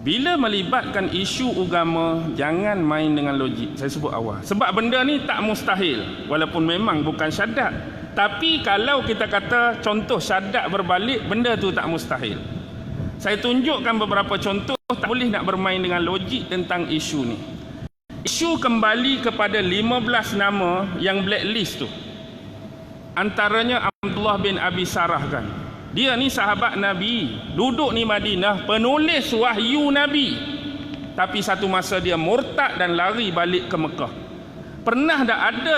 Bila melibatkan isu agama, jangan main dengan logik. Saya sebut awal. Sebab benda ni tak mustahil. Walaupun memang bukan syahadat. Tapi kalau kita kata contoh syahadat berbalik, benda tu tak mustahil. Saya tunjukkan beberapa contoh, tak boleh nak bermain dengan logik tentang isu ni. Isu kembali kepada 15 nama yang blacklist tu. Antaranya Abdullah bin Abi Sarah kan. Dia ni sahabat Nabi, duduk ni Madinah, penulis wahyu Nabi. Tapi satu masa dia murtad dan lari balik ke Mekah. Pernah tak ada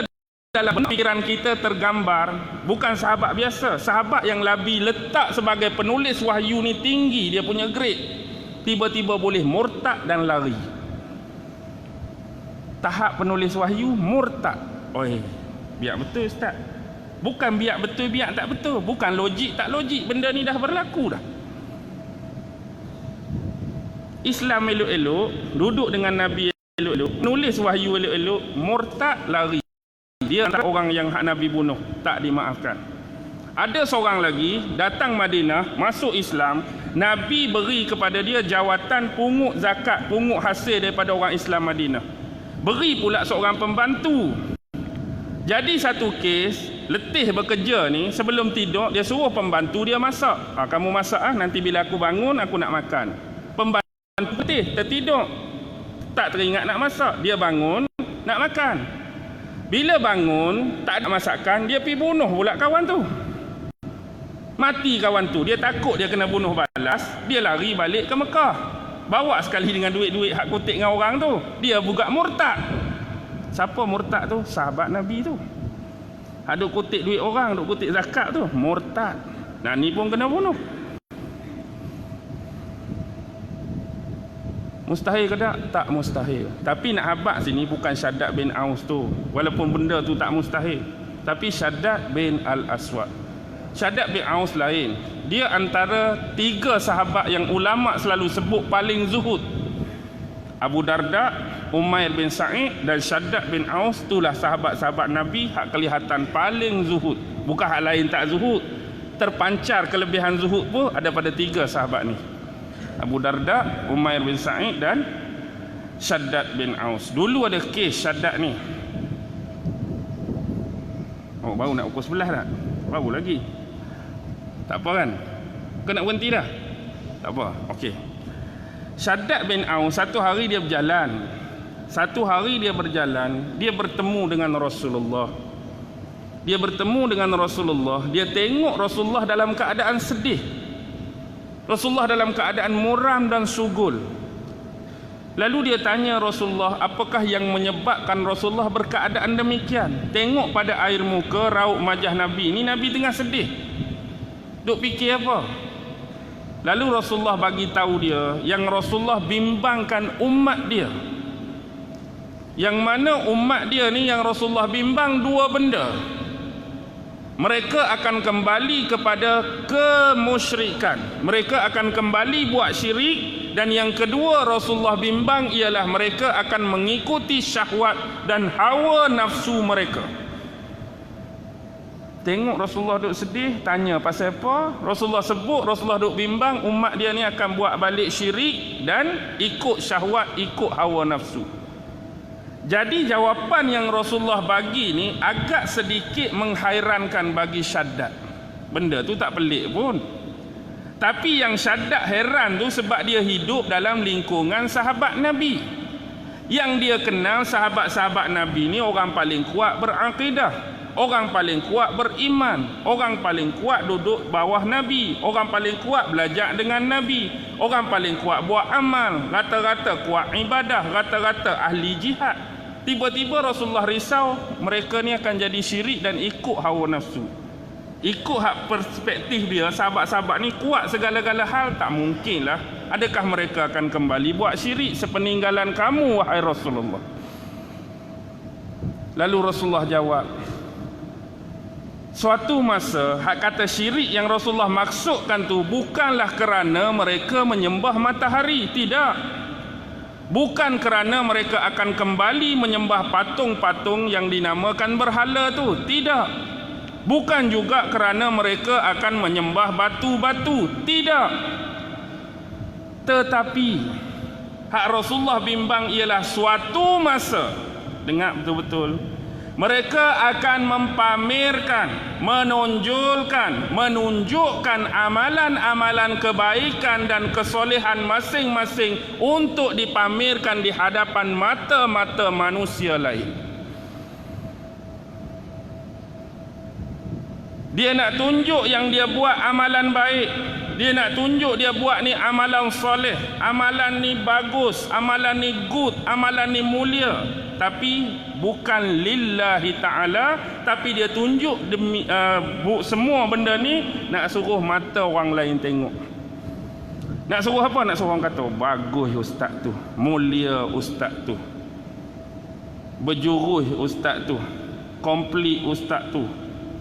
dalam fikiran kita tergambar, bukan sahabat biasa, sahabat yang Nabi letak sebagai penulis wahyu ni tinggi, dia punya grade, tiba-tiba boleh murtad dan lari. Tahap penulis wahyu murtad. Oi, biar betul Ustaz. Bukan biar betul, biar tak betul. Bukan logik, tak logik. Benda ni dah berlaku dah. Islam elok-elok, duduk dengan Nabi elok-elok, nulis wahyu elok-elok, murtad, lari. Dia antara orang yang hak Nabi bunuh, tak dimaafkan. Ada seorang lagi, datang Madinah, masuk Islam, Nabi beri kepada dia jawatan pungut zakat, pungut hasil daripada orang Islam Madinah. Beri pula seorang pembantu. Jadi satu kes, letih bekerja ni, sebelum tidur dia suruh pembantu dia masak. Kamu masak nanti bila aku bangun aku nak makan. Pembantu letih, tertidur, tak teringat nak masak. Dia bangun nak makan. Bila bangun tak ada masakan, dia pergi bunuh pula kawan tu. Mati kawan tu. Dia takut dia kena bunuh balas, dia lari balik ke Mekah. Bawa sekali dengan duit-duit hak kutip dengan orang tu. Dia juga murtad. Siapa murtad tu? Sahabat Nabi tu. Duk kutip duit orang, duk kutip zakat tu, murtad. Nah, ni pun kena bunuh. Mustahil ke tak? Tak mustahil. Tapi nak habaq sini bukan Syaddad bin Aus tu. Walaupun benda tu tak mustahil. Tapi Syaddad bin Al-Aswad. Syaddad bin Aus lain. Dia antara 3 sahabat yang ulama selalu sebut paling zuhud. Abu Darda, Umair bin Sa'id dan Syaddad bin Aus, itulah sahabat-sahabat Nabi hak kelihatan paling zuhud. Bukan hak lain tak zuhud. Terpancar kelebihan zuhud pun ada pada 3 sahabat ni. Abu Darda, Umair bin Sa'id dan Syaddad bin Aus. Dulu ada kes Syaddad ni. Oh, baru nak pukul 11 tak? Baru lagi. Tak apa kan? Kau nak berhenti dah? Tak apa, okey. Syaddad bin Aus, satu hari dia berjalan. Satu hari dia berjalan, dia bertemu dengan Rasulullah. Dia bertemu dengan Rasulullah, dia tengok Rasulullah dalam keadaan sedih. Rasulullah dalam keadaan muram dan sugul. Lalu dia tanya Rasulullah, apakah yang menyebabkan Rasulullah berkeadaan demikian? Tengok pada air muka, raut wajah Nabi. Ini Nabi tengah sedih. Duk fikir apa? Lalu Rasulullah bagi tahu dia yang Rasulullah bimbangkan umat dia. Yang mana umat dia ni yang Rasulullah bimbang 2 benda. Mereka akan kembali kepada kemusyrikan. Mereka akan kembali buat syirik. Dan yang kedua Rasulullah bimbang ialah mereka akan mengikuti syahwat dan hawa nafsu mereka. Tengok Rasulullah duk sedih, tanya pasal apa? Rasulullah sebut, Rasulullah duk bimbang umat dia ni akan buat balik syirik dan ikut syahwat, ikut hawa nafsu. Jadi jawapan yang Rasulullah bagi ni agak sedikit menghairankan bagi Syaddad. Benda tu tak pelik pun. Tapi yang Syaddad heran tu sebab dia hidup dalam lingkungan sahabat Nabi. Yang dia kenal sahabat-sahabat Nabi ni orang paling kuat berakidah, orang paling kuat beriman, orang paling kuat duduk bawah Nabi, orang paling kuat belajar dengan Nabi, orang paling kuat buat amal, rata-rata kuat ibadah, rata-rata ahli jihad. Tiba-tiba Rasulullah risau mereka ni akan jadi syirik dan ikut hawa nafsu. Ikut hak perspektif dia, sahabat-sahabat ni kuat segala-gala hal, tak mungkinlah. Adakah mereka akan kembali buat syirik sepeninggalan kamu wahai Rasulullah? Lalu Rasulullah jawab, suatu masa hak kata syirik yang Rasulullah maksudkan tu bukanlah kerana mereka menyembah matahari, tidak. Bukan kerana mereka akan kembali menyembah patung-patung yang dinamakan berhala tu, tidak. Bukan juga kerana mereka akan menyembah batu-batu, tidak. Tetapi Hak Rasulullah bimbang ialah suatu masa, dengar betul-betul, mereka akan mempamerkan, menunjukkan amalan-amalan kebaikan dan kesolehan masing-masing untuk dipamerkan di hadapan mata-mata manusia lain. Dia nak tunjuk yang dia buat amalan baik. Dia nak tunjuk dia buat ni amalan soleh. Amalan ni bagus. Amalan ni good. Amalan ni mulia. Tapi bukan lillahi ta'ala. Tapi dia tunjuk demi, semua benda ni nak suruh mata orang lain tengok. Nak suruh apa? Nak suruh orang kata, bagus ustaz tu. Mulia ustaz tu. Berjuruh ustaz tu. Komplit ustaz tu.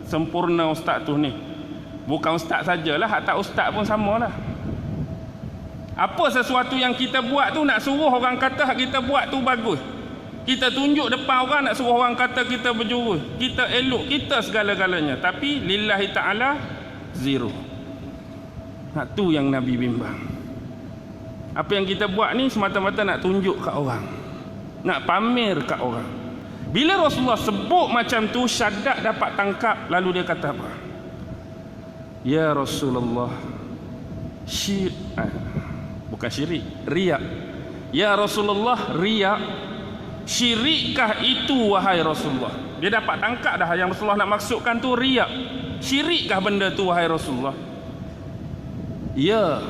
Sempurna ustaz tu ni. Bukan ustaz sajalah, hak tak ustaz pun samalah. Apa sesuatu yang kita buat tu nak suruh orang kata hak kita buat tu bagus. Kita tunjuk depan orang nak suruh orang kata kita berjurus. Kita elok, kita segala-galanya. Tapi lillahi ta'ala zero. Hak tu yang Nabi bimbang. Apa yang kita buat ni semata-mata nak tunjuk kat orang. Nak pamer kat orang. Bila Rasulullah sebut macam tu, Syaddad dapat tangkap. Lalu dia kata apa? Ya Rasulullah, bukan syirik, riak. Ya Rasulullah, riak. Syirikkah itu wahai Rasulullah? Dia dapat tangkap dah yang Rasulullah nak maksudkan tu riak. Syirikkah benda tu wahai Rasulullah? Ya.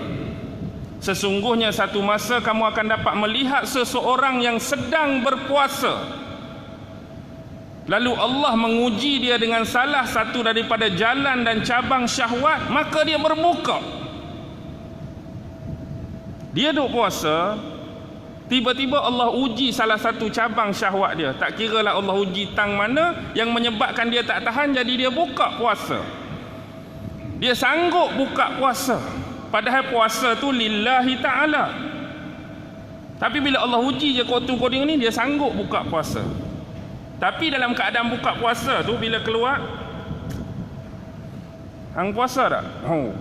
Sesungguhnya satu masa kamu akan dapat melihat seseorang yang sedang berpuasa, lalu Allah menguji dia dengan salah satu daripada jalan dan cabang syahwat, maka dia berbuka. Dia duk puasa, tiba-tiba Allah uji salah satu cabang syahwat dia. Tak kira lah Allah uji tang mana yang menyebabkan dia tak tahan, jadi dia buka puasa. Dia sanggup buka puasa. Padahal puasa tu lillahi ta'ala. Tapi bila Allah uji je koding ni, dia sanggup buka puasa. Tapi dalam keadaan buka puasa tu, bila keluar, hang puasa tak?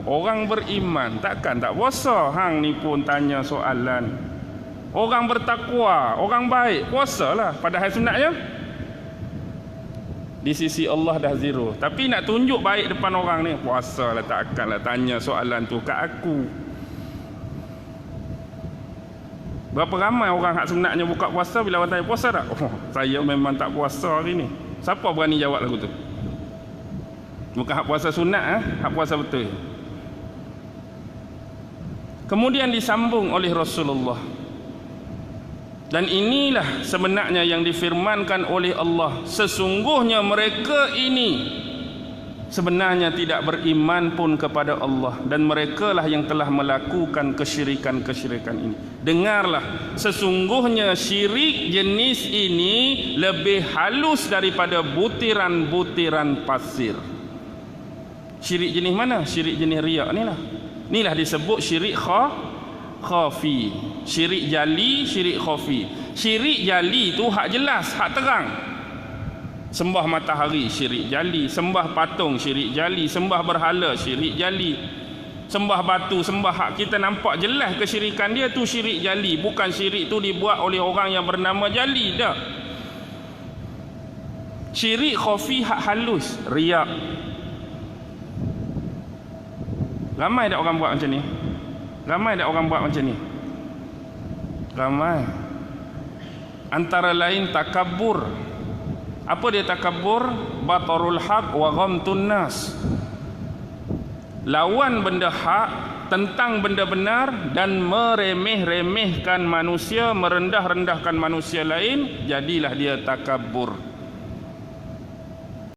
Orang beriman takkan tak puasa. Hang ni pun tanya soalan. Orang bertakwa, orang baik, puasalah. Padahal sunatnya di sisi Allah dah zero. Tapi nak tunjuk baik depan orang ni, puasalah, takkanlah tanya soalan tu kat aku. Berapa ramai orang hak sunatnya buka puasa, bila orang tanya puasa tak? Saya memang tak puasa hari ni. Siapa berani jawab lagu tu? Bukan hak puasa sunat, hak puasa betul. Kemudian disambung oleh Rasulullah. Dan inilah sebenarnya yang difirmankan oleh Allah. Sesungguhnya mereka ini sebenarnya tidak beriman pun kepada Allah, dan merekalah yang telah melakukan kesyirikan-kesyirikan ini. Dengarlah, sesungguhnya syirik jenis ini lebih halus daripada butiran-butiran pasir. Syirik jenis mana? Syirik jenis riak ni lah. Inilah disebut syirik khafi. Syirik jali, syirik khafi. Syirik jali tu hak jelas, hak terang. Sembah matahari, syirik jali. Sembah patung, syirik jali. Sembah berhala, syirik jali. Sembah batu, sembah hak kita nampak jelas kesyirikan dia, tu syirik jali. Bukan syirik tu dibuat oleh orang yang bernama jali, dah. Syirik khafi hak halus, riak. Ramai tak orang buat macam ni? Ramai tak orang buat macam ni? Ramai. Antara lain takabur. Apa dia takabur? Batarul haq wa ghamtun nas. Lawan benda hak, tentang benda benar, dan meremeh-remehkan manusia, merendah-rendahkan manusia lain, jadilah dia takabur.